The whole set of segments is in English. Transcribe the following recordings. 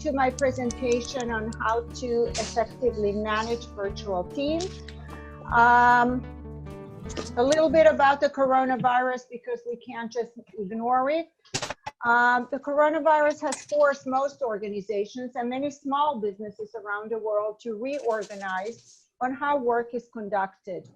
to my presentation on how to effectively manage virtual teams. A little bit about the coronavirus, because we can't just ignore it. The coronavirus has forced most organizations and many small businesses around the world to reorganize on how work is conducted.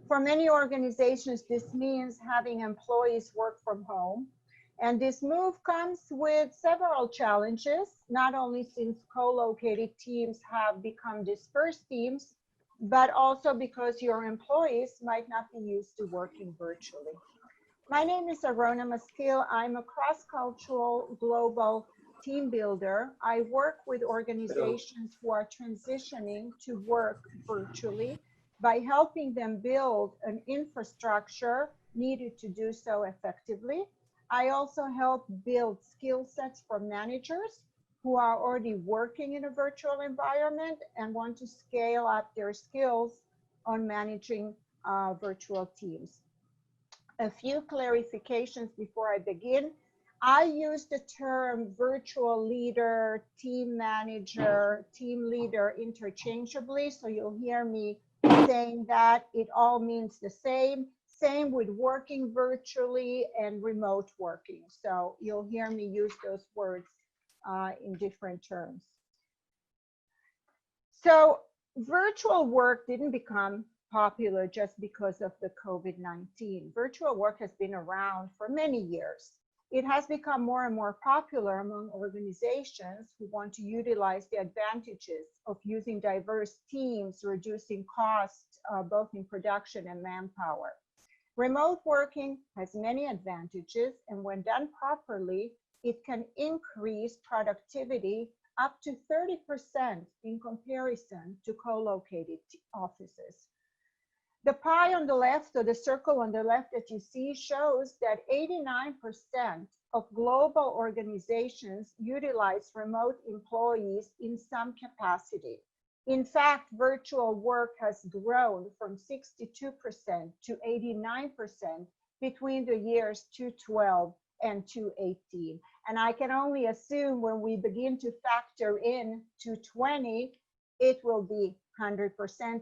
For many organizations, this means having employees work from home. And this move comes with several challenges, not only since co-located teams have become dispersed teams, but also because your employees might not be used to working virtually. My name is Arona Maskil. I'm a cross-cultural global team builder. I work with organizations who are transitioning to work virtually by helping them build an infrastructure needed to do so effectively. I also help build skill sets for managers who are already working in a virtual environment and want to scale up their skills on managing virtual teams. A few clarifications before I begin. I use the term virtual leader, team manager, team leader interchangeably, so you'll hear me saying that it all means the same. Same with working virtually and remote working. So you'll hear me use those words in different terms. So virtual work didn't become popular just because of the COVID-19. Virtual work has been around for many years. It has become more and more popular among organizations who want to utilize the advantages of using diverse teams, reducing costs, both in production and manpower. Remote working has many advantages, and when done properly, it can increase productivity up to 30% in comparison to co-located offices. The pie on the left, or the circle on the left that you see, shows that 89% of global organizations utilize remote employees in some capacity. In fact, virtual work has grown from 62% to 89% between the years 2012 and 2018. And I can only assume when we begin to factor in 2020, it will be 100%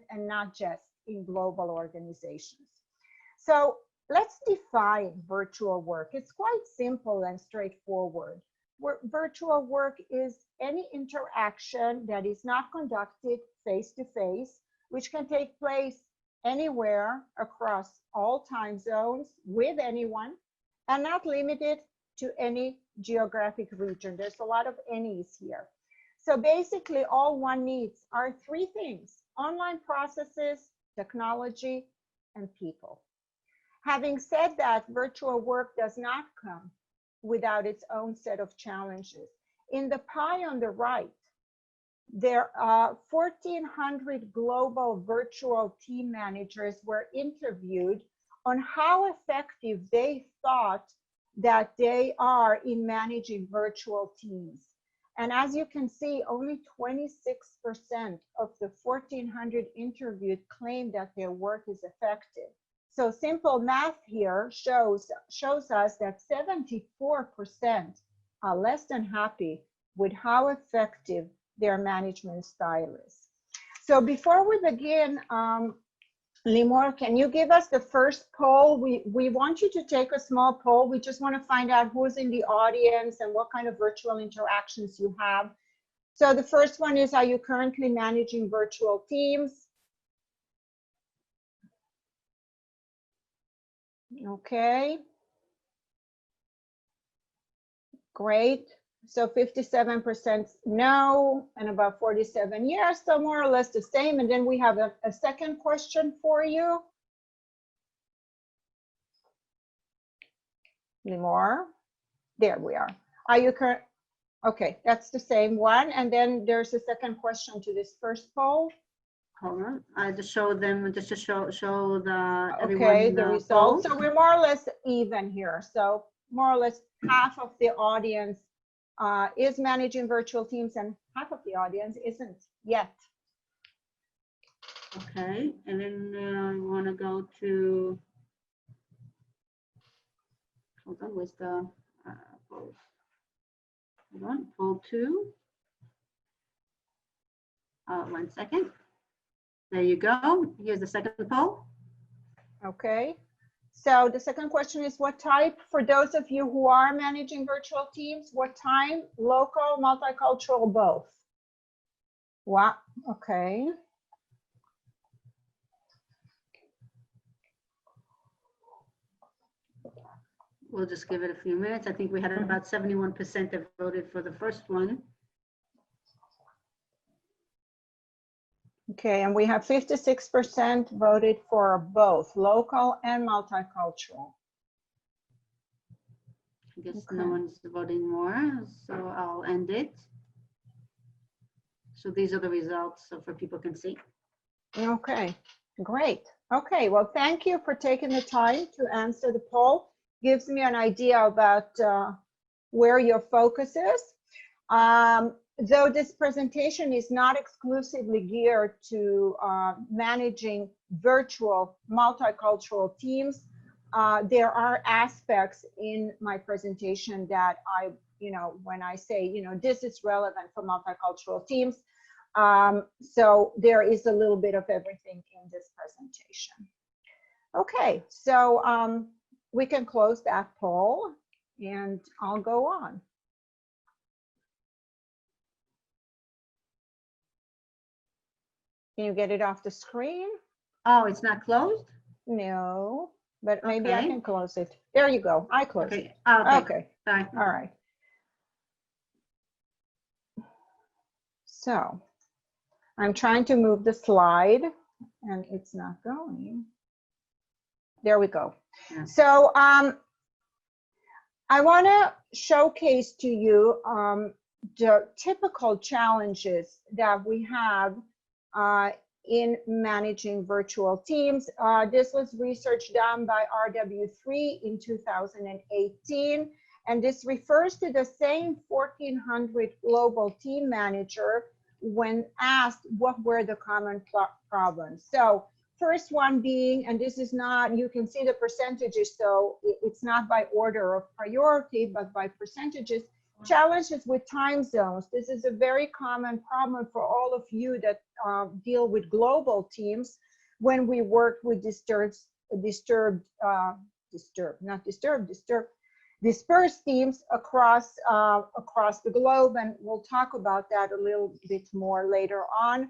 and not just in global organizations. So let's define virtual work. It's quite simple and straightforward. Virtual work is any interaction that is not conducted face-to-face, which can take place anywhere across all time zones with anyone, and not limited to any geographic region. There's a lot of any's here. So basically, all one needs are three things: online processes, technology, and people. Having said that, virtual work does not come without its own set of challenges. In the pie on the right, there are 1,400 global virtual team managers were interviewed on how effective they thought that they are in managing virtual teams. And as you can see, only 26% of the 1,400 interviewed claim that their work is effective. So simple math here shows us that 74% are less than happy with how effective their management style is. So before we begin, Limor, can you give us the first poll? We want you to take a small poll. We just want to find out who's in the audience and what kind of virtual interactions you have. So the first one is, are you currently managing virtual teams? Okay. Great. So 57% no, and about 47 yes, so more or less the same. And then we have a second question for you. Limor, there we are. Are you current? Okay, that's the same one. And then there's a second question to this first poll. Hold on, I just show them, just to show the okay, the results. So we're more or less even here. So more or less half of the audience is managing virtual teams and half of the audience isn't yet. Okay, and then I want to go to, hold on, where's the poll? Hold on, poll 2. 1 second. There you go. Here's the second poll. Okay. So the second question is, what type, for those of you who are managing virtual teams, what time, local, multicultural, both? Wow, okay. We'll just give it a few minutes. I think we had about 71% that voted for the first one. Okay, and we have 56% voted for both local and multicultural. I guess Okay. no one's voting more, so I'll end it. So these are the results, so for people can see. Okay, great. Okay, well, thank you for taking the time to answer the poll. Gives me an idea about where your focus is. Though this presentation is not exclusively geared to managing virtual multicultural teams, there are aspects in my presentation that I, when I say, this is relevant for multicultural teams. So there is a little bit of everything in this presentation. Okay, so we can close that poll and I'll go on. Can you get it off the screen? Oh, it's not closed? No, but maybe I Okay. can close it. There you go. I closed it. Okay. Oh, okay. Okay. Sorry. All right. So I'm trying to move the slide and it's not going. There we go. Yeah. So I want to showcase to you the typical challenges that we have in managing virtual teams. This was research done by RW3 in 2018, and this refers to the same 1,400 global team manager when asked what were the common problems. So first one being, and this is not, you can see the percentages, so it's not by order of priority, but by percentages, challenges with time zones. This is a very common problem for all of you that deal with global teams when we work with dispersed teams across the globe, and we'll talk about that a little bit more later on.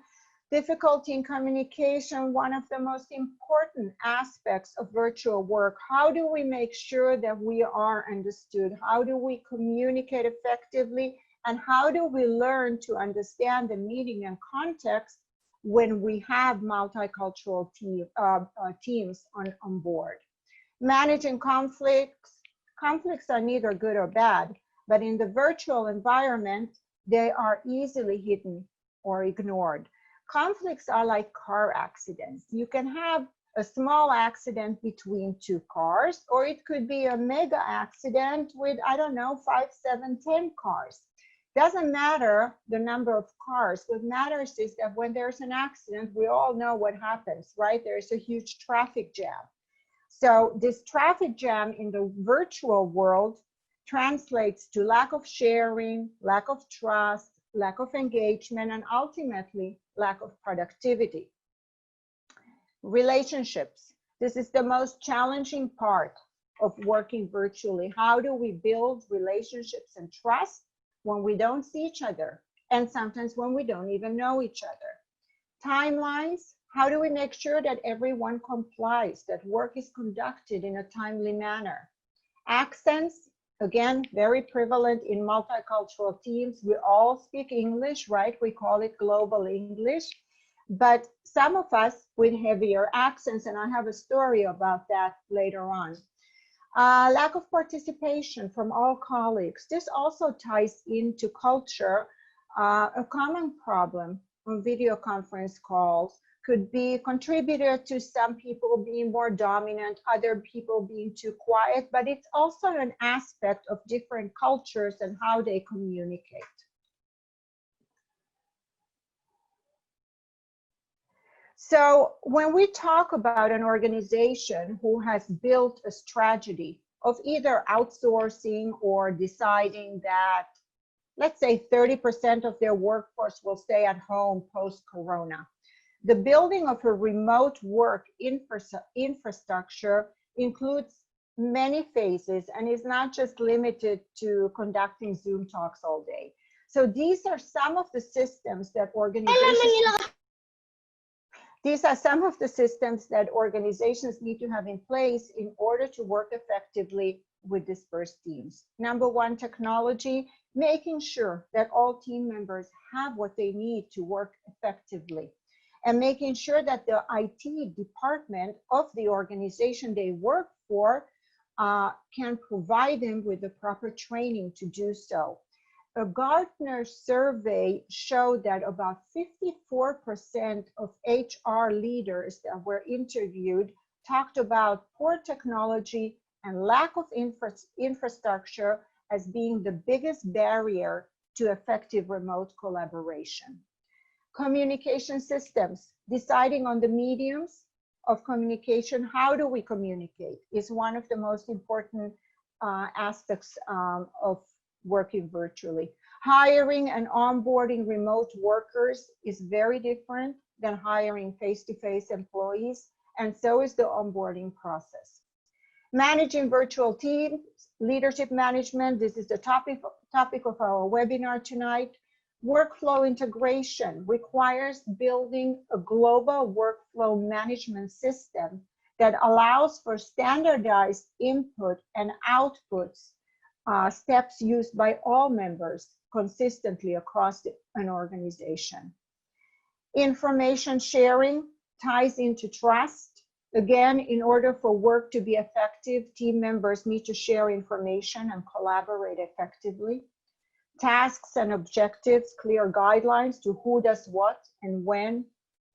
Difficulty in communication, one of the most important aspects of virtual work. How do we make sure that we are understood? How do we communicate effectively? And how do we learn to understand the meaning and context when we have multicultural teams on board? Managing conflicts. Conflicts are neither good or bad, but in the virtual environment, they are easily hidden or ignored. Conflicts are like car accidents. You can have a small accident between two cars, or it could be a mega accident with, I don't know, 5, 7, 10 cars. Doesn't matter the number of cars. What matters is that when there's an accident, we all know what happens, right? There's a huge traffic jam. So this traffic jam in the virtual world translates to lack of sharing, lack of trust, lack of engagement, and ultimately lack of productivity. Relationships. This is the most challenging part of working virtually. How do we build relationships and trust when we don't see each other, and sometimes when we don't even know each other? Timelines. How do we make sure that everyone complies, that work is conducted in a timely manner? Accents. Again, very prevalent in multicultural teams. We all speak English, right? We call it global English, but some of us with heavier accents, and I have a story about that later on. Lack of participation from all colleagues. This also ties into culture. A common problem on video conference calls could be contributed to some people being more dominant, other people being too quiet, but it's also an aspect of different cultures and how they communicate. So when we talk about an organization who has built a strategy of either outsourcing or deciding that let's say 30% of their workforce will stay at home post-corona. The building of a remote work infrastructure includes many phases and is not just limited to conducting Zoom talks all day. So these are some of the systems that organizations need to have in place in order to work effectively with dispersed teams. Number one, technology, making sure that all team members have what they need to work effectively, and making sure that the IT department of the organization they work for can provide them with the proper training to do so. A Gartner survey showed that about 54% of HR leaders that were interviewed talked about poor technology and lack of infrastructure as being the biggest barrier to effective remote collaboration. Communication systems, deciding on the mediums of communication, how do we communicate, is one of the most important aspects of working virtually. Hiring and onboarding remote workers is very different than hiring face-to-face employees, and so is the onboarding process. Managing virtual teams, leadership management, this is the topic of our webinar tonight. Workflow integration requires building a global workflow management system that allows for standardized input and outputs steps used by all members consistently across an organization. Information sharing ties into trust. Again, in order for work to be effective, team members need to share information and collaborate effectively. Tasks and objectives, clear guidelines to who does what and when,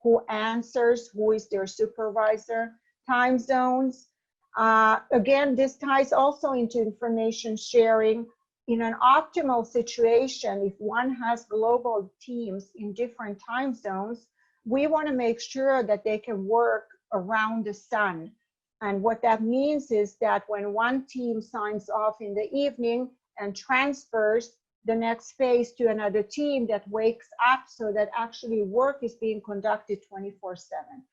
who answers, who is their supervisor, time zones. Again, this ties also into information sharing. In an optimal situation, if one has global teams in different time zones, we want to make sure that they can work around the sun. And what that means is that when one team signs off in the evening and transfers the next phase to another team, that wakes up so that actually work is being conducted 24/7.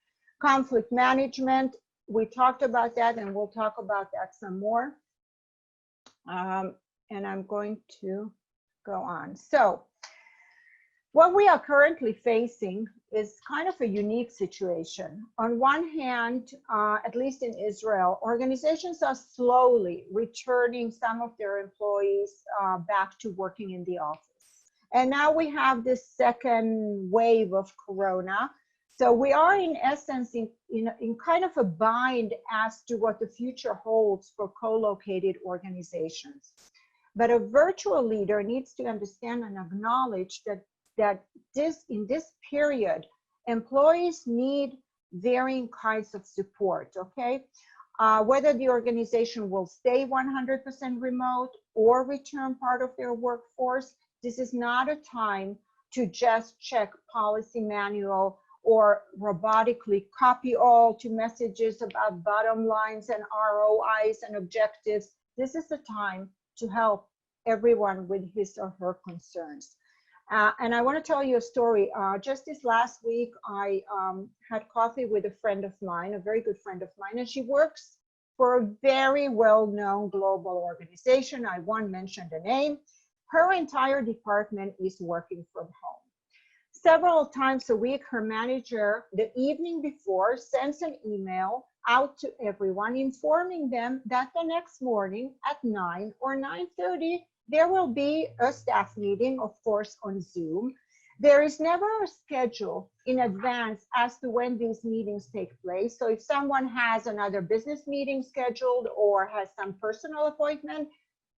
Conflict management, we talked about that, and we'll talk about that some more. And I'm going to go on. So what we are currently facing is kind of a unique situation. On one hand, at least in Israel, organizations are slowly returning some of their employees back to working in the office. And now we have this second wave of Corona. So we are in essence in kind of a bind as to what the future holds for co-located organizations. But a virtual leader needs to understand and acknowledge that in this period, employees need varying kinds of support, okay? Whether the organization will stay 100% remote or return part of their workforce, this is not a time to just check policy manual or robotically copy all to messages about bottom lines and ROIs and objectives. This is the time to help everyone with his or her concerns. And I want to tell you a story. Just this last week, I had coffee with a friend of mine, a very good friend of mine, and she works for a very well-known global organization. I won't mention the name. Her entire department is working from home. Several times a week, her manager, the evening before, sends an email out to everyone informing them that the next morning at 9 or 9:30, there will be a staff meeting, of course, on Zoom. There is never a schedule in advance as to when these meetings take place. So if someone has another business meeting scheduled or has some personal appointment,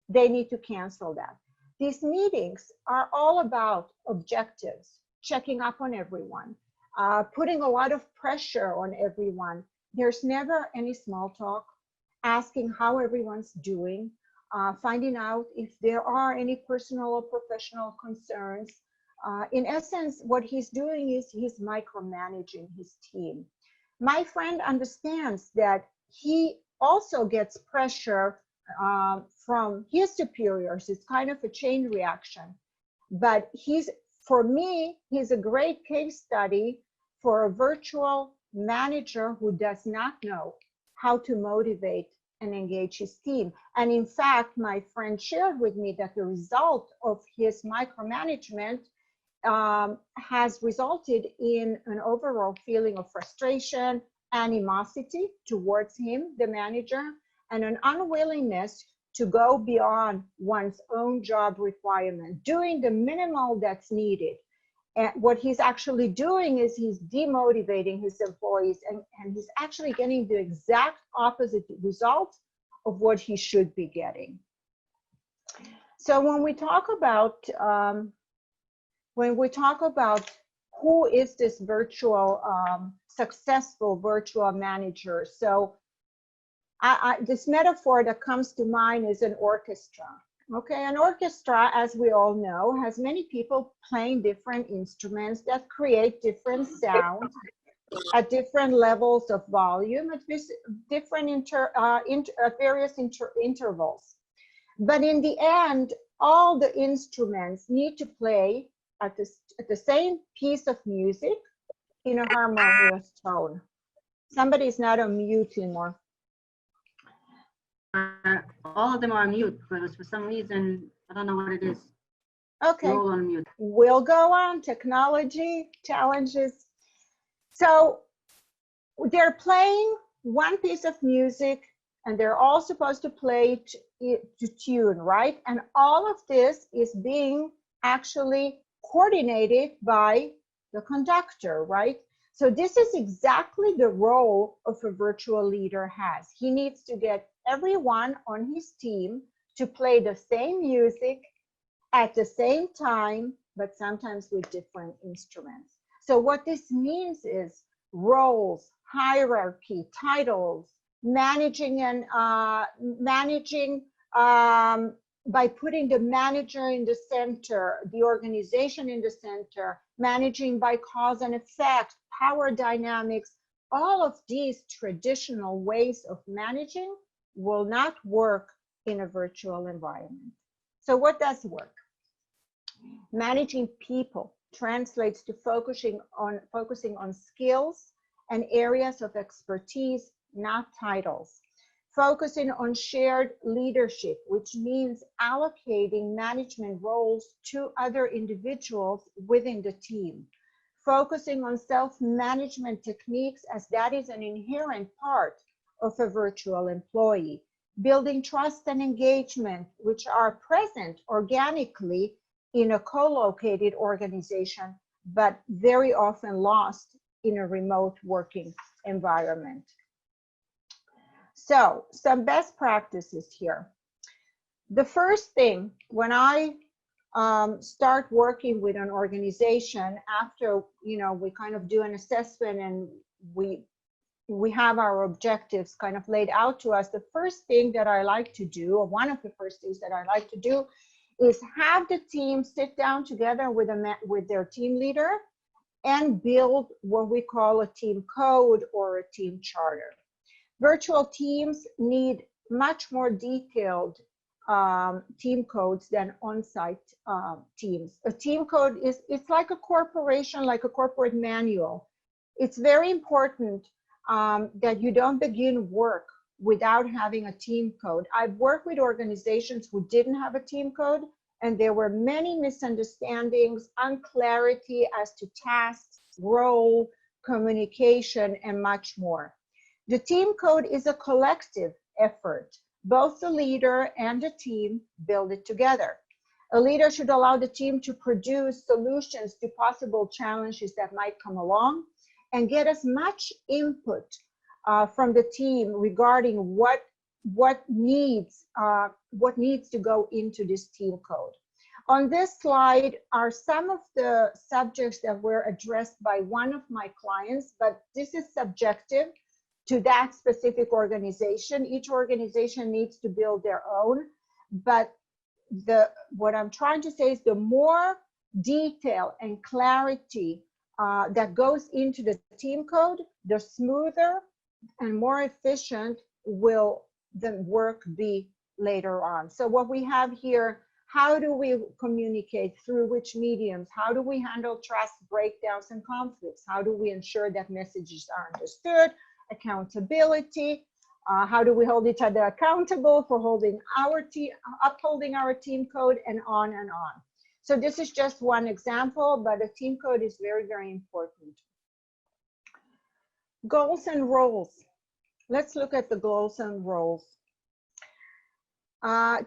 they need to cancel that. These meetings are all about objectives, checking up on everyone, putting a lot of pressure on everyone. There's never any small talk, asking how everyone's doing, finding out if there are any personal or professional concerns. In essence, what he's doing is he's micromanaging his team. My friend understands that he also gets pressure from his superiors. It's kind of a chain reaction. But for me, he's a great case study for a virtual manager who does not know how to motivate and engage his team. And in fact, my friend shared with me that the result of his micromanagement has resulted in an overall feeling of frustration, animosity towards him, the manager, and an unwillingness to go beyond one's own job requirement, doing the minimal that's needed. And what he's actually doing is he's demotivating his employees, and he's actually getting the exact opposite result of what he should be getting. So when we talk about who is this virtual successful virtual manager, so this metaphor that comes to mind is an orchestra. Okay, an orchestra, as we all know, has many people playing different instruments that create different sounds at different levels of volume, at different various intervals. But in the end, all the instruments need to play at the same piece of music in a harmonious tone. Somebody's not on mute anymore. All of them are on mute, but for some reason, I don't know what it is. Okay. We're all on mute. We'll go on. Technology challenges. So they're playing one piece of music, and they're all supposed to play to tune, right? And all of this is being actually coordinated by the conductor, right? So this is exactly the role of a virtual leader has. He needs to get everyone on his team to play the same music at the same time, but sometimes with different instruments. So what this means is roles, hierarchy, titles, managing by putting the manager in the center, the organization in the center, managing by cause and effect, power dynamics. All of these traditional ways of managing will not work in a virtual environment. So what does work? Managing people translates to focusing on skills and areas of expertise, not titles. Focusing on shared leadership, which means allocating management roles to other individuals within the team. Focusing on self-management techniques, as that is an inherent part of a virtual employee. Building trust and engagement, which are present organically in a co-located organization, but very often lost in a remote working environment. So some best practices here. The first thing, when I start working with an organization, after we kind of do an assessment and we have our objectives kind of laid out to us, the first thing that I like to do, or one of the first things that I like to do, is have the team sit down together with their team leader and build what we call a team code or a team charter. Virtual teams need much more detailed team codes than on-site teams. A team code it's like a corporation, like a corporate manual. It's very important that you don't begin work without having a team code. I've worked with organizations who didn't have a team code, and there were many misunderstandings, unclarity as to tasks, role, communication, and much more. The team code is a collective effort. Both the leader and the team build it together. A leader should allow the team to produce solutions to possible challenges that might come along and get as much input from the team regarding what needs to go into this team code. On this slide are some of the subjects that were addressed by one of my clients, but this is subjective to that specific organization. Each organization needs to build their own, but what I'm trying to say is the more detail and clarity that goes into the team code, the smoother and more efficient will the work be later on. So what we have here How do we communicate? Through which mediums? How do we handle trust breakdowns and conflicts? How do we ensure that messages are understood? Accountability. How do we hold each other accountable for upholding our team code, and on and on. So this is just one example, but a team code is very, very important. Goals and roles. Let's look at the goals and roles.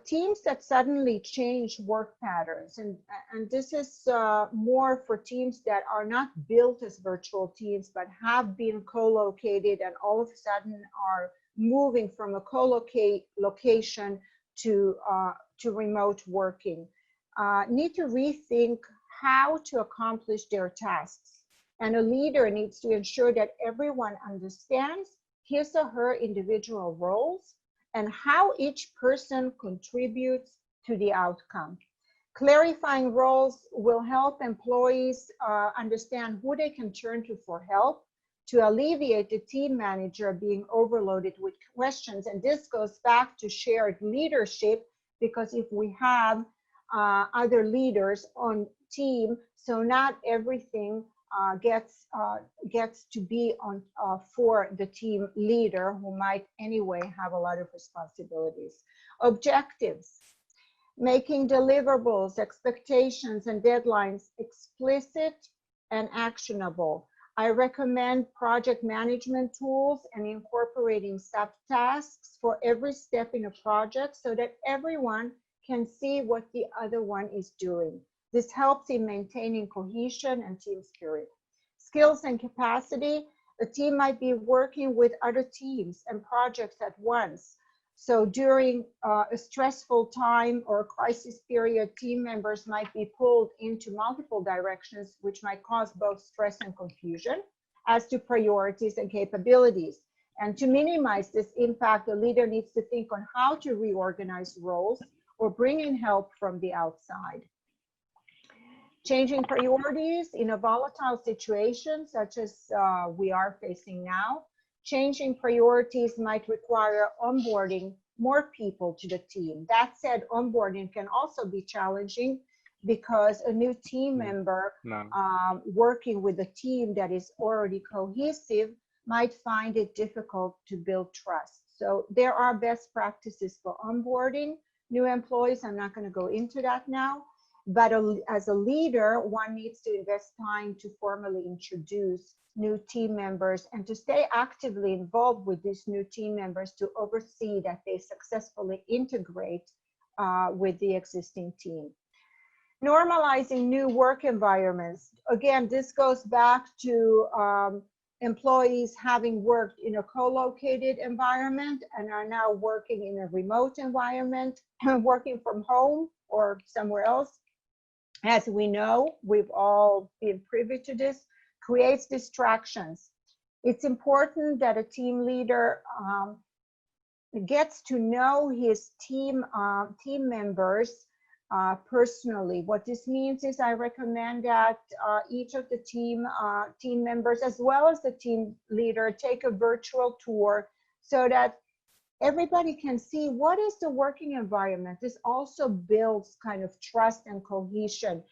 Teams that suddenly change work patterns, and this is more for teams that are not built as virtual teams, but have been co-located and all of a sudden are moving from a location to remote working. Need to rethink how to accomplish their tasks. And a leader needs to ensure that everyone understands his or her individual roles and how each person contributes to the outcome. Clarifying roles will help employees understand who they can turn to for help, to alleviate the team manager being overloaded with questions. And this goes back to shared leadership, because if we have other leaders on team, so not everything gets to be on for the team leader, who might anyway have a lot of responsibilities. Objectives. Making deliverables, expectations, and deadlines explicit and actionable. I recommend project management tools and incorporating subtasks for every step in a project so that everyone can see what the other one is doing. This helps in maintaining cohesion and team spirit. Skills and capacity. A team might be working with other teams and projects at once. So during a stressful time or a crisis period, team members might be pulled into multiple directions, which might cause both stress and confusion as to priorities and capabilities. And to minimize this impact, the leader needs to think on how to reorganize roles or bring in help from the outside. Changing priorities in a volatile situation, such as we are facing now. Changing priorities might require onboarding more people to the team. That said, onboarding can also be challenging because a new team member working with a team that is already cohesive might find it difficult to build trust. So there are best practices for onboarding new employees. I'm not going to go into that now, but as a leader, one needs to invest time to formally introduce new team members and to stay actively involved with these new team members to oversee that they successfully integrate with the existing team. Normalizing new work environments. Again, this goes back to employees having worked in a co-located environment and are now working in a remote environment, working from home or somewhere else. As we know, we've all been privy to this, creates distractions. It's important that a team leader gets to know his team members personally. What this means is I recommend that each of the team members, as well as the team leader, take a virtual tour so that everybody can see what is the working environment. This also builds kind of trust and cohesion,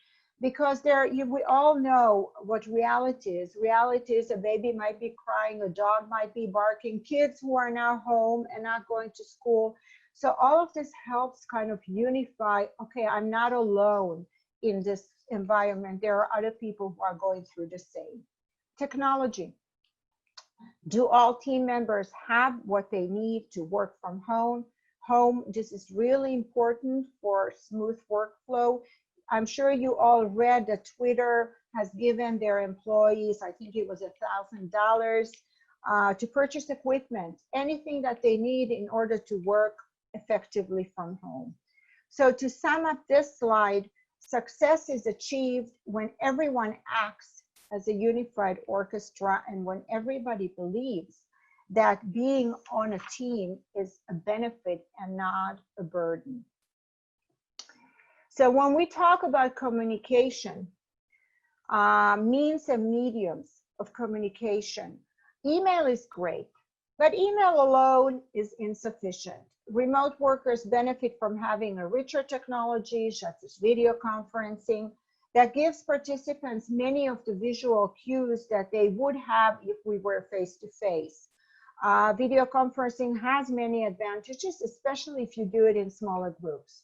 because we all know what reality is. Reality is a baby might be crying, a dog might be barking, kids who are now home and not going to school. So all of this helps kind of unify, okay, I'm not alone in this environment. There are other people who are going through the same. Technology. Do all team members have what they need to work from home? This is really important for smooth workflow. I'm sure you all read that Twitter has given their employees, I think it was $1,000 to purchase equipment, anything that they need in order to work effectively from home. So to sum up this slide, success is achieved when everyone acts as a unified orchestra and when everybody believes that being on a team is a benefit and not a burden. So when we talk about communication, means and mediums of communication, email is great, but email alone is insufficient. remote workers benefit from having a richer technology, such as video conferencing, that gives participants many of the visual cues that they would have if we were face-to-face. Video conferencing has many advantages, especially if you do it in smaller groups.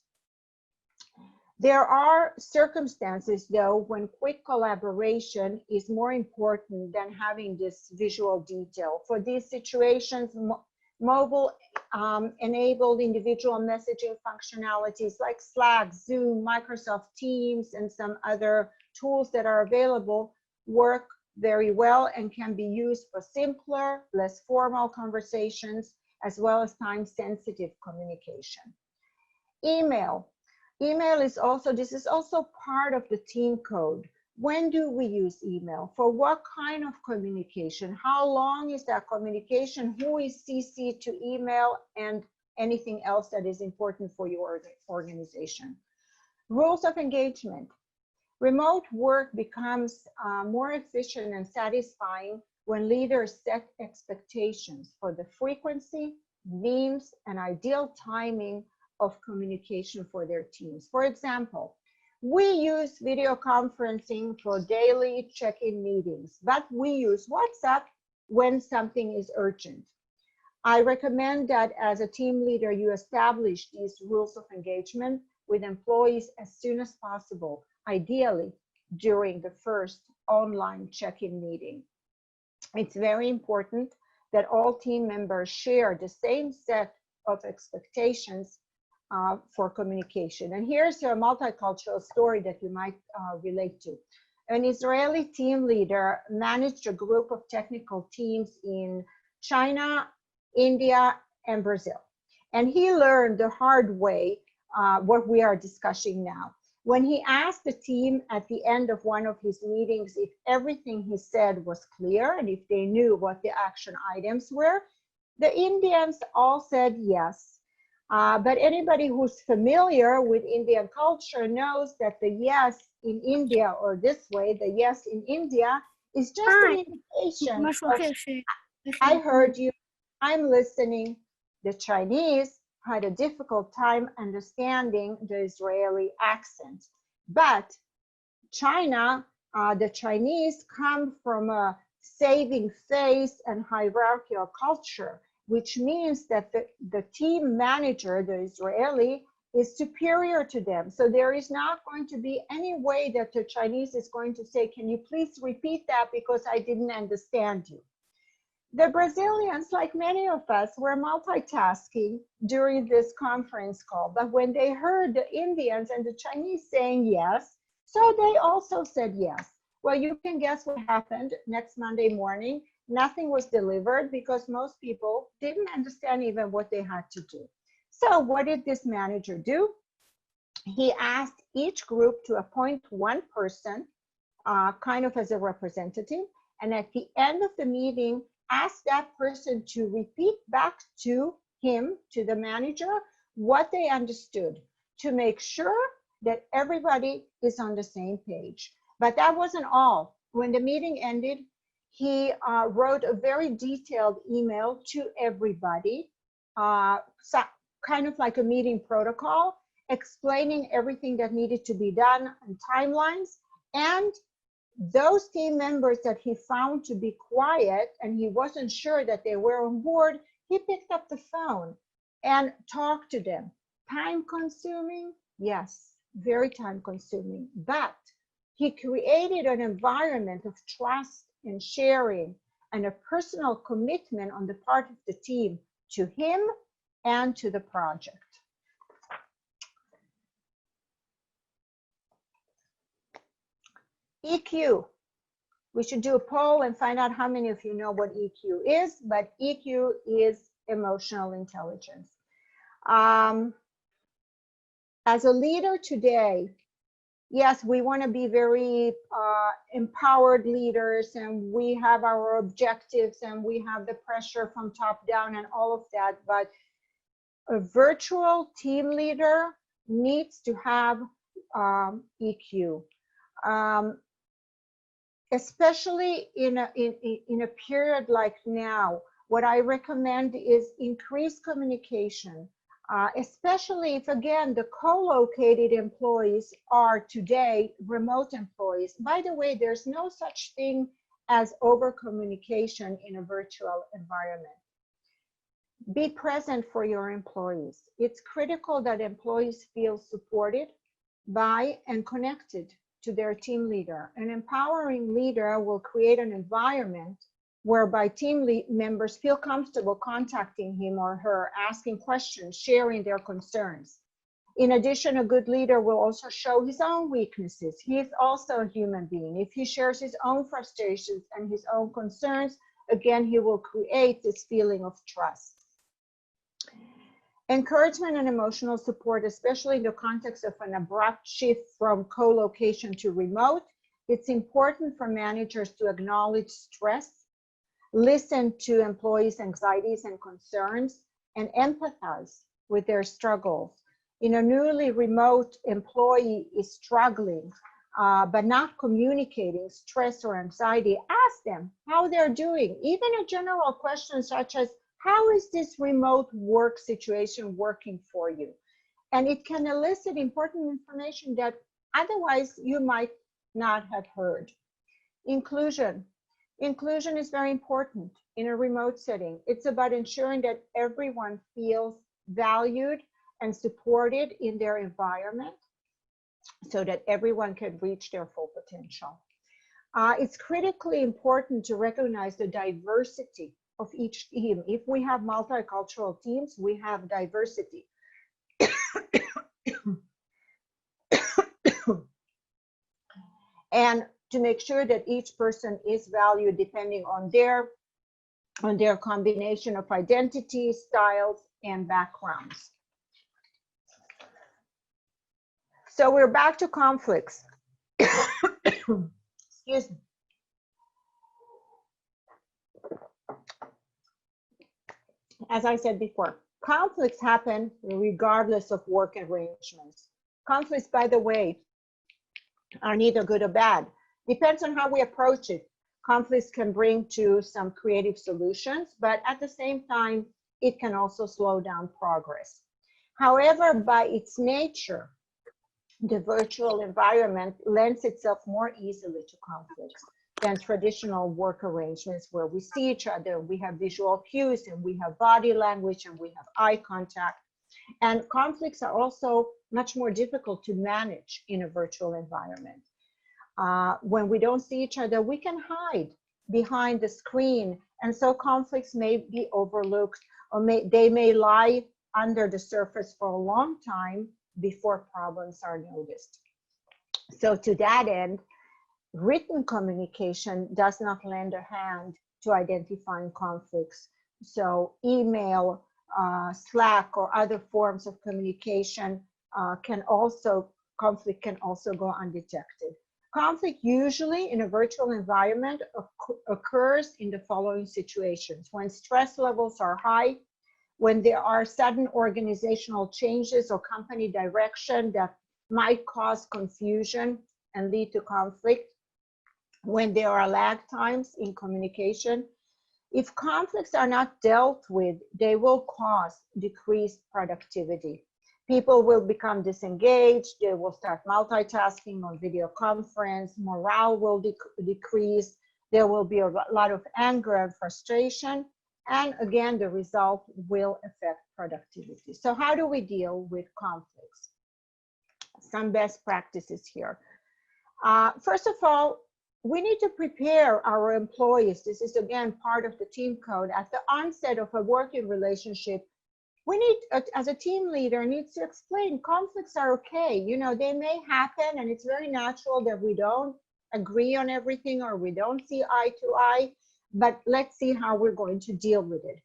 There are circumstances, though, when quick collaboration is more important than having this visual detail. For these situations, mobile enabled individual messaging functionalities like Slack, Zoom, Microsoft Teams, and some other tools that are available work very well and can be used for simpler, less formal conversations, as well as time-sensitive communication. Email. Email is also, this is also part of the team code. When do we use email? For what kind of communication? How long is that communication? Who is CC'd to email, and anything else that is important for your organization? Rules of engagement. Remote work becomes more efficient and satisfying when leaders set expectations for the frequency, means, and ideal timing of communication for their teams. For example, we use video conferencing for daily check-in meetings, but we use WhatsApp when something is urgent. I recommend that as a team leader, you establish these rules of engagement with employees as soon as possible, ideally during the first online check-in meeting. It's very important that all team members share the same set of expectations for communication. And here's a multicultural story that you might relate to. An Israeli team leader managed a group of technical teams in China, India, and Brazil. And he learned the hard way what we are discussing now. When he asked the team at the end of one of his meetings if everything he said was clear and if they knew what the action items were, the Indians all said yes. But anybody who's familiar with Indian culture knows that the yes in India, or this way, the yes in India, is just an indication of, I heard you, I'm listening. The Chinese had a difficult time understanding the Israeli accent. But China, the Chinese come from a saving face and hierarchical culture, which means that the team manager, the Israeli, is superior to them. So there is not going to be any way that the Chinese is going to say, can you please repeat that because I didn't understand you. The Brazilians, like many of us, were multitasking during this conference call, but when they heard the Indians and the Chinese saying yes, so they also said yes. Well, you can guess what happened next Monday morning. Nothing was delivered because most people didn't understand even what they had to do. So what did this manager do? He asked each group to appoint one person, kind of as a representative, and at the end of the meeting, ask that person to repeat back to him, to the manager, what they understood, to make sure that everybody is on the same page. But that wasn't all. When the meeting ended, he wrote a very detailed email to everybody, so kind of like a meeting protocol, explaining everything that needed to be done and timelines. And those team members that he found to be quiet and he wasn't sure that they were on board, he picked up the phone and talked to them. Time consuming? Yes, very time consuming. But he created an environment of trust and sharing and a personal commitment on the part of the team to him and to the project. EQ. We should do a poll and find out how many of you know what EQ is, but EQ is emotional intelligence. As a leader today, yes, we want to be very empowered leaders, and we have our objectives and we have the pressure from top down and all of that, but a virtual team leader needs to have EQ. Especially in a period like now, what I recommend is increased communication. especially if, again, the co-located employees are today remote employees. By the way, there's no such thing as over-communication in a virtual environment. Be present for your employees. It's critical that employees feel supported by and connected to their team leader. An empowering leader will create an environment whereby team members feel comfortable contacting him or her, asking questions, sharing their concerns. In addition, a good leader will also show his own weaknesses. He is also a human being. If he shares his own frustrations and his own concerns, again, he will create this feeling of trust. Encouragement and emotional support, especially in the context of an abrupt shift from co-location to remote, it's important for managers to acknowledge stress, listen to employees' anxieties and concerns, and empathize with their struggles. In a newly remote employee is struggling, but not communicating stress or anxiety, ask them how they're doing. Even a general question such as, how is this remote work situation working for you? And it can elicit important information that otherwise you might not have heard. Inclusion. Inclusion is very important in a remote setting. It's about ensuring that everyone feels valued and supported in their environment so that everyone can reach their full potential. It's critically important to recognize the diversity of each team. If we have multicultural teams, we have diversity. And to make sure that each person is valued depending on their combination of identities, styles, and backgrounds. So we're back to conflicts. Excuse me. As I said before, conflicts happen regardless of work arrangements. Conflicts, by the way, are neither good or bad. Depends on how we approach it. Conflicts can bring to some creative solutions, but at the same time, it can also slow down progress. However, by its nature, the virtual environment lends itself more easily to conflicts than traditional work arrangements where we see each other, we have visual cues, and we have body language, and we have eye contact. And conflicts are also much more difficult to manage in a virtual environment. When we don't see each other, we can hide behind the screen, and so conflicts may be overlooked, or they may lie under the surface for a long time before problems are noticed. So to that end, written communication does not lend a hand to identifying conflicts. So email, Slack, or other forms of communication conflict can also go undetected. Conflict usually in a virtual environment occurs in the following situations: when stress levels are high, when there are sudden organizational changes or company direction that might cause confusion and lead to conflict, when there are lag times in communication. If conflicts are not dealt with, they will cause decreased productivity. People will become disengaged, they will start multitasking on video conference, morale will decrease, there will be a lot of anger and frustration, and again, the result will affect productivity. So how do we deal with conflicts? Some best practices here. First of all, we need to prepare our employees. This is again part of the team code. At the onset of a working relationship, we need, as a team leader, needs to explain conflicts are okay. You know, they may happen, and it's very natural that we don't agree on everything or we don't see eye to eye, but let's see how we're going to deal with it.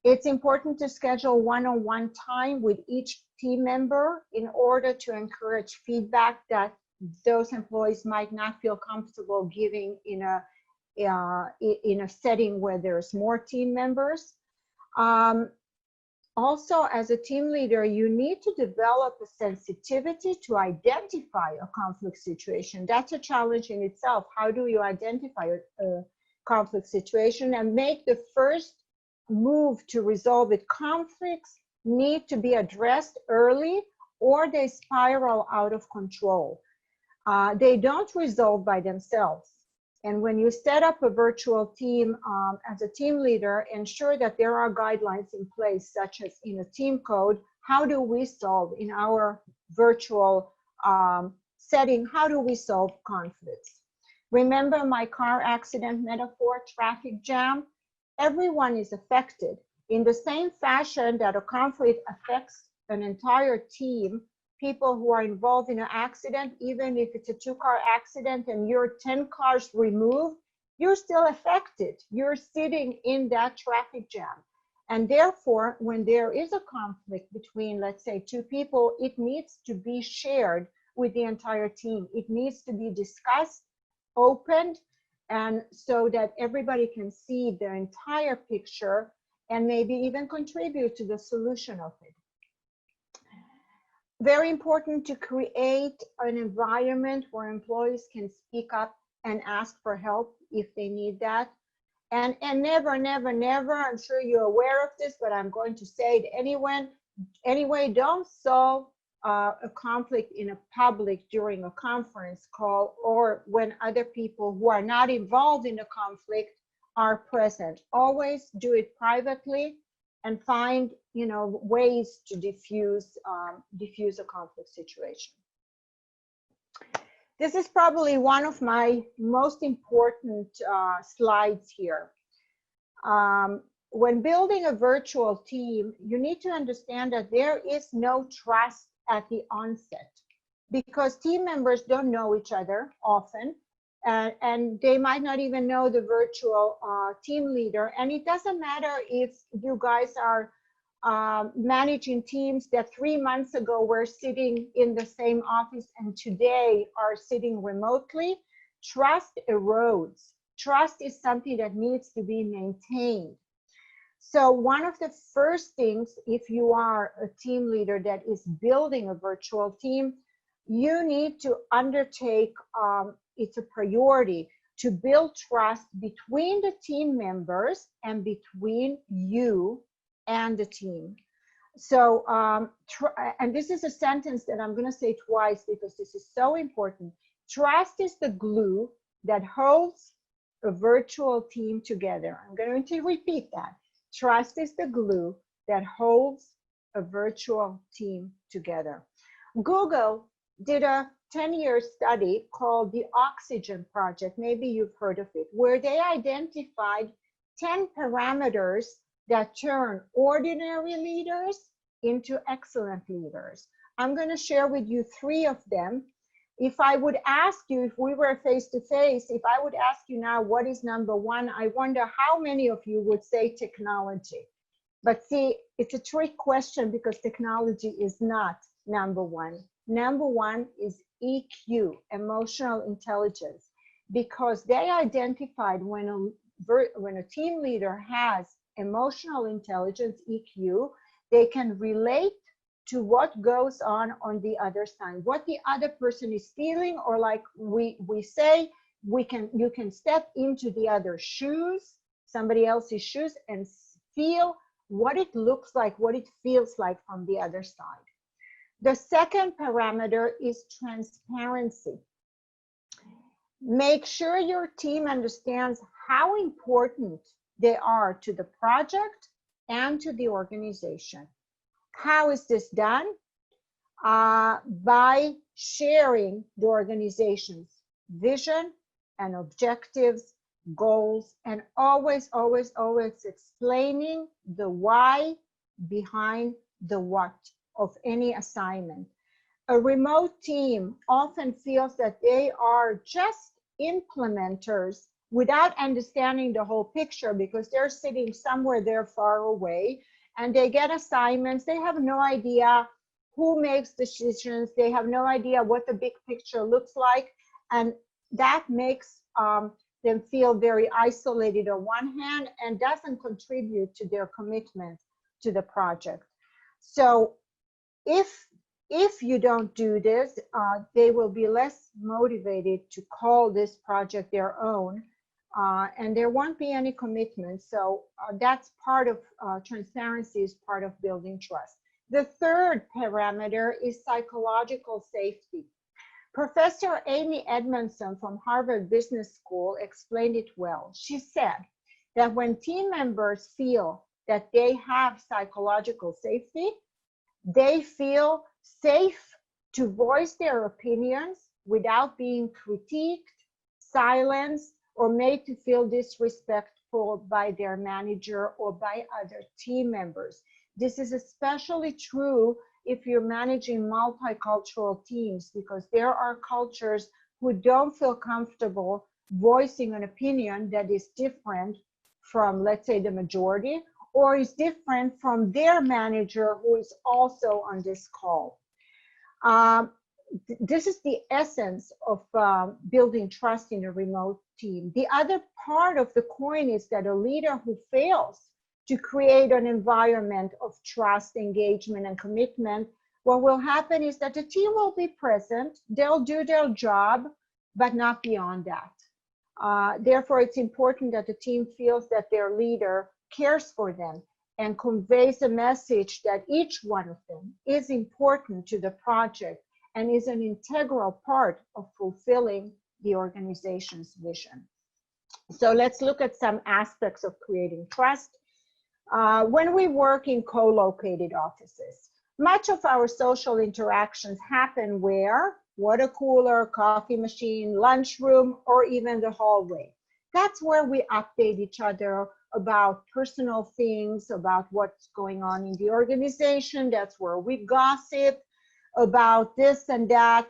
It's important to schedule one-on-one time with each team member in order to encourage feedback that those employees might not feel comfortable giving in a setting where there's more team members. Also, as a team leader, you need to develop a sensitivity to identify a conflict situation. That's a challenge in itself. How do you identify a conflict situation and make the first move to resolve it? Conflicts need to be addressed early, or they spiral out of control. They don't resolve by themselves. And when you set up a virtual team as a team leader, ensure that there are guidelines in place, such as in a team code. How do we solve in our virtual setting? How do we solve conflicts? Remember my car accident metaphor, traffic jam? Everyone is affected. In the same fashion that a conflict affects an entire team, people who are involved in an accident, even if it's a 2-car accident and you're 10 cars removed, you're still affected. You're sitting in that traffic jam. And therefore, when there is a conflict between, let's say, 2 people, it needs to be shared with the entire team. It needs to be discussed, opened, and so that everybody can see the entire picture and maybe even contribute to the solution of it. Very important to create an environment where employees can speak up and ask for help if they need that. And never, never, never, I'm sure you're aware of this, but I'm going to say it anyway, don't solve a conflict in a public during a conference call, or when other people who are not involved in the conflict are present. Always do it privately and find, ways to diffuse a conflict situation. This is probably one of my most important slides here. When building a virtual team, you need to understand that there is no trust at the onset, because team members don't know each other often, and they might not even know the virtual team leader. And it doesn't matter if you guys are managing teams that 3 months ago were sitting in the same office and today are sitting remotely. Trust erodes. Trust is something that needs to be maintained. So one of the first things, if you are a team leader that is building a virtual team, you need to undertake, it's a priority, to build trust between the team members and between you and the team. So, and this is a sentence that I'm going to say twice because this is so important. Trust is the glue that holds a virtual team together. I'm going to repeat that. Trust is the glue that holds a virtual team together. Google did a 10-year study called the Oxygen Project. Maybe you've heard of it, where they identified 10 parameters that turn ordinary leaders into excellent leaders. I'm going to share with you 3 of them. If I would ask you, if we were face to face, if I would ask you now, what is number 1? I wonder how many of you would say technology. But see, it's a trick question because technology is not number 1. Number 1 is EQ, emotional intelligence, because they identified when a team leader has emotional intelligence, EQ, they can relate to what goes on the other side, what the other person is feeling, or like we say, you can step into the other shoes, somebody else's shoes, and feel what it looks like, what it feels like from the other side. The second parameter is transparency. Make sure your team understands how important they are to the project and to the organization. How is this done? By sharing the organization's vision and objectives, goals, and always, always, always explaining the why behind the what of any assignment. A remote team often feels that they are just implementers without understanding the whole picture because they're sitting somewhere there far away and they get assignments. They have no idea who makes decisions. They have no idea what the big picture looks like. And that makes them feel very isolated on one hand and doesn't contribute to their commitment to the project. So if you don't do this, they will be less motivated to call this project their own and there won't be any commitment. So that's part of transparency, is part of building trust. The third parameter is psychological safety. Professor Amy Edmondson from Harvard Business School explained it well. She said that when team members feel that they have psychological safety, they feel safe to voice their opinions without being critiqued, silenced, or made to feel disrespectful by their manager or by other team members. This is especially true if you're managing multicultural teams, because there are cultures who don't feel comfortable voicing an opinion that is different from, let's say, the majority, or is different from their manager who is also on this call. This is the essence of building trust in a remote team. The other part of the coin is that a leader who fails to create an environment of trust, engagement, and commitment, what will happen is that the team will be present, they'll do their job, but not beyond that. Therefore, it's important that the team feels that their leader cares for them and conveys a message that each one of them is important to the project and is an integral part of fulfilling the organization's vision. So let's look at some aspects of creating trust. When we work in co-located offices, much of our social interactions happen where? Water cooler, coffee machine, lunchroom, or even the hallway. That's where we update each other about personal things, about what's going on in the organization. That's where we gossip about this and that.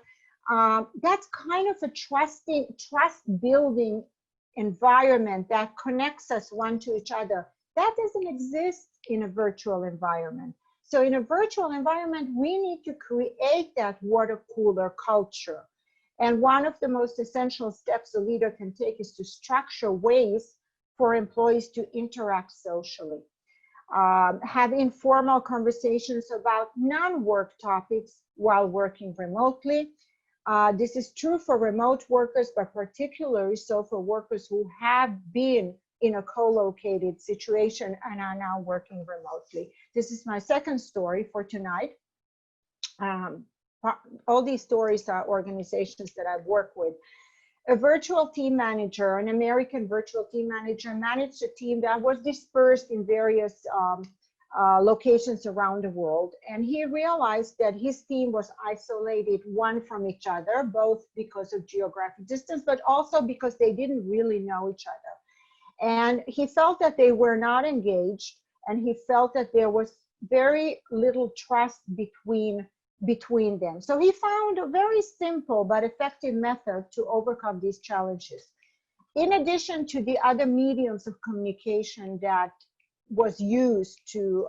That's kind of a trust-building environment that connects us one to each other. That doesn't exist in a virtual environment. So in a virtual environment, we need to create that water cooler culture. And one of the most essential steps a leader can take is to structure ways for employees to interact socially. Have informal conversations about non-work topics while working remotely. This is true for remote workers, but particularly so for workers who have been in a co-located situation and are now working remotely. This is my second story for tonight. All these stories are organizations that I've worked with. A virtual team manager, an American virtual team manager, managed a team that was dispersed in various locations around the world. And he realized that his team was isolated one from each other, both because of geographic distance, but also because they didn't really know each other. And he felt that they were not engaged, and he felt that there was very little trust between them. So he found a very simple but effective method to overcome these challenges. In addition to the other mediums of communication that was used to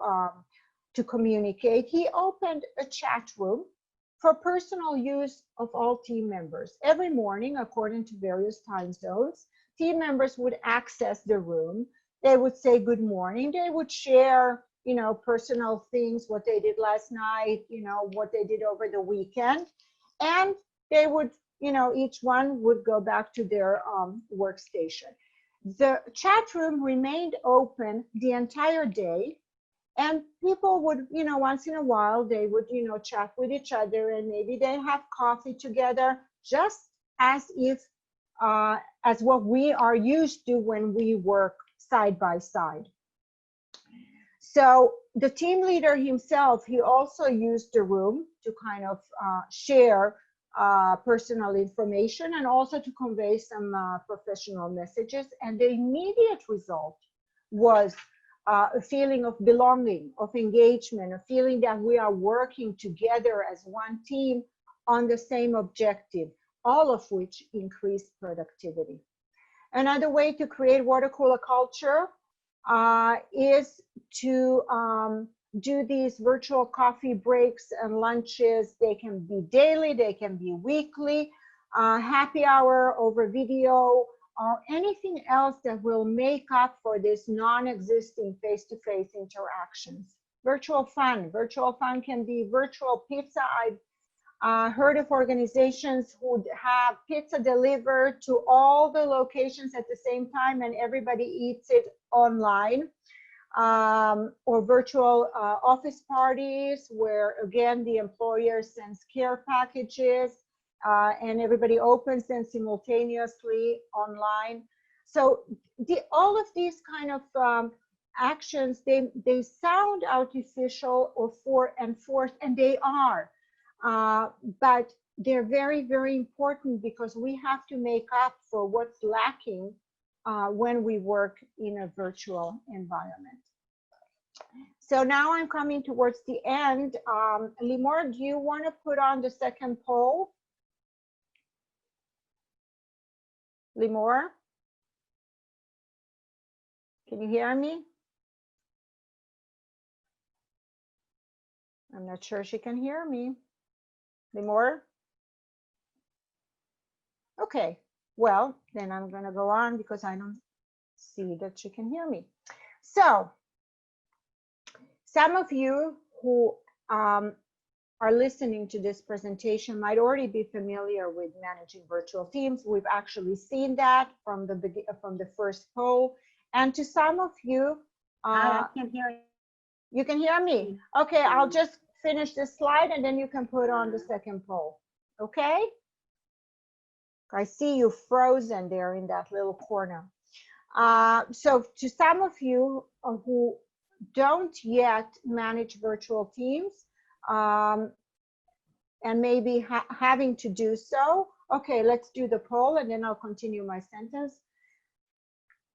communicate, he opened a chat room for personal use of all team members. Every morning, according to various time zones, team members would access the room. They would say good morning. They would share, personal things, what they did last night, what they did over the weekend. And they would, each one would go back to their workstation. The chat room remained open the entire day. And people would, once in a while, they would, chat with each other, and maybe they have coffee together, just as if, as what we are used to when we work side by side. So the team leader himself, he also used the room to kind of share personal information and also to convey some professional messages. And the immediate result was a feeling of belonging, of engagement, a feeling that we are working together as one team on the same objective, all of which increased productivity. Another way to create water cooler culture is to do these virtual coffee breaks and lunches. They can be daily, they can be weekly, happy hour over video, or anything else that will make up for this non-existing face-to-face interactions. Virtual fun can be virtual pizza. Heard of organizations who have pizza delivered to all the locations at the same time and everybody eats it online. Or virtual office parties where, again, the employer sends care packages and everybody opens them simultaneously online. So all of these kind of actions, they sound artificial or forced, and they are. But they're very, very important because we have to make up for what's lacking when we work in a virtual environment. So now I'm coming towards the end. Limor, do you want to put on the second poll? Limor? Can you hear me? I'm not sure she can hear me. Limor? Okay, well, then I'm going to go on because I don't see that she can hear me. So, some of you who are listening to this presentation might already be familiar with managing virtual teams. We've actually seen that from the first poll. And to some of you, I can hear you. You can hear me? Okay, I'll just finish this slide and then you can put on the second poll. Okay? I see you frozen there in that little corner. So to some of you who don't yet manage virtual teams and maybe having to do so, okay, let's do the poll and then I'll continue my sentence.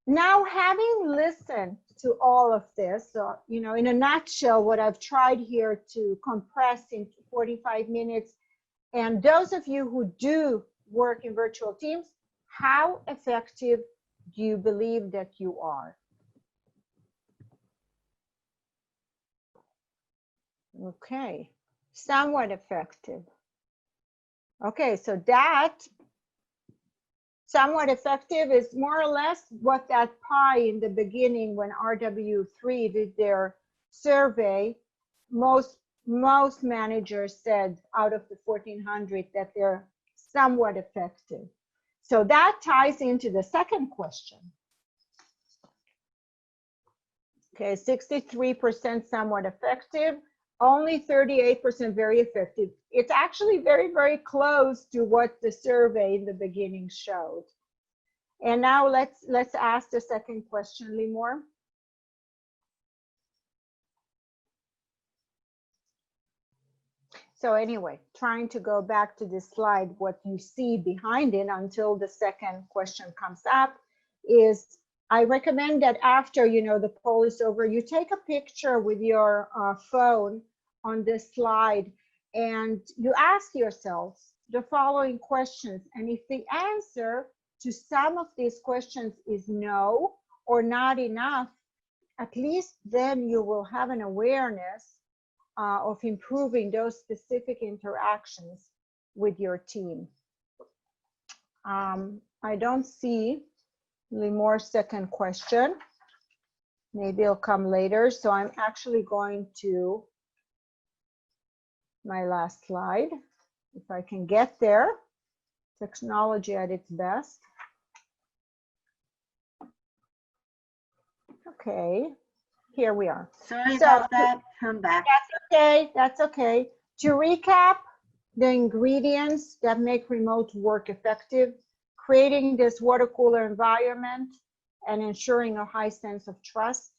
Now, having listened to all of this, you know, in a nutshell, what I've tried here to compress into 45 minutes, and those of you who do work in virtual teams, how effective do you believe that you are? Okay, somewhat effective. Okay, so that somewhat effective is more or less what that pie in the beginning when RW3 did their survey, most managers said out of the 1,400 that they're somewhat effective. So that ties into the second question. Okay, 63% somewhat effective, only 38% very effective. It's actually very, very close to what the survey in the beginning showed. And now let's ask the second question, Limor. So anyway, trying to go back to this slide, what you see behind it until the second question comes up is, I recommend that after, you know, the poll is over, you take a picture with your phone on this slide and you ask yourself the following questions. And if the answer to some of these questions is no or not enough, at least then you will have an awareness of improving those specific interactions with your team. I don't see Limor's second question. Maybe it'll come later. So I'm actually going to my last slide, if I can get there. Technology at its best. Okay, here we are. Sorry about that. I'm back. That's okay. That's okay. To recap, the ingredients that make remote work effective: creating this water cooler environment and ensuring a high sense of trust,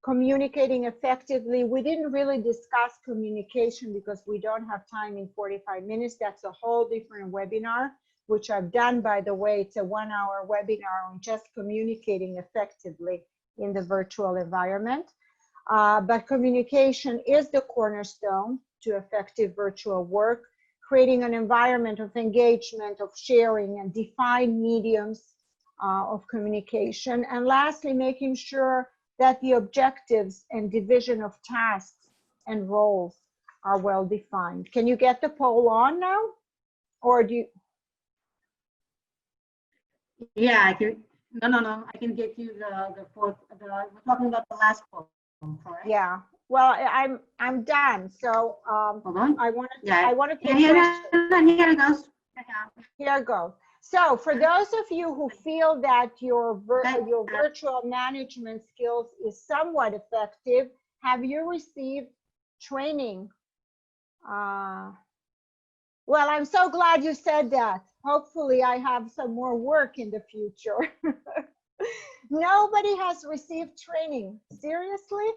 communicating effectively. We didn't really discuss communication because we don't have time in 45 minutes. That's a whole different webinar, which I've done, by the way. It's a 1-hour webinar on just communicating effectively in the virtual environment. But communication is the cornerstone to effective virtual work, creating an environment of engagement, of sharing, and defined mediums of communication. And lastly, making sure that the objectives and division of tasks and roles are well defined. Can you get the poll on now? Or do you? Yeah, I can. No. I can get you the fourth. We're talking about the last poll, correct? Yeah. Well, I'm done. So Hold on. I want to Yeah. take Here questions. it goes. Here goes. So for those of you who feel that your Okay. virtual management skills is somewhat effective, have you received training? Well, I'm so glad you said that. Hopefully I have some more work in the future. Nobody has received training. Seriously?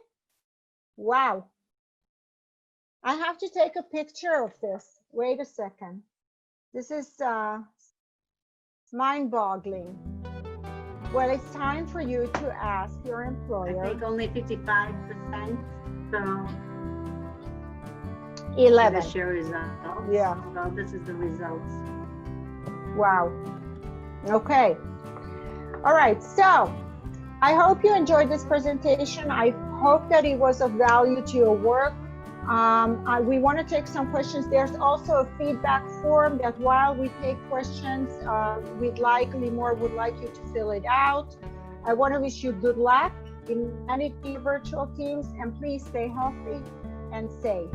Wow. I have to take a picture of this. Wait a second. This is mind-boggling. Well, it's time for you to ask your I employer. think only 55%. So 11. share results. Yeah. So this is the results. Wow. Okay. All right. So I hope you enjoyed this presentation. I hope that it was of value to your work. We want to take some questions. There's also a feedback form that while we take questions, Limor would like you to fill it out. I want to wish you good luck in managing virtual teams, and please stay healthy and safe.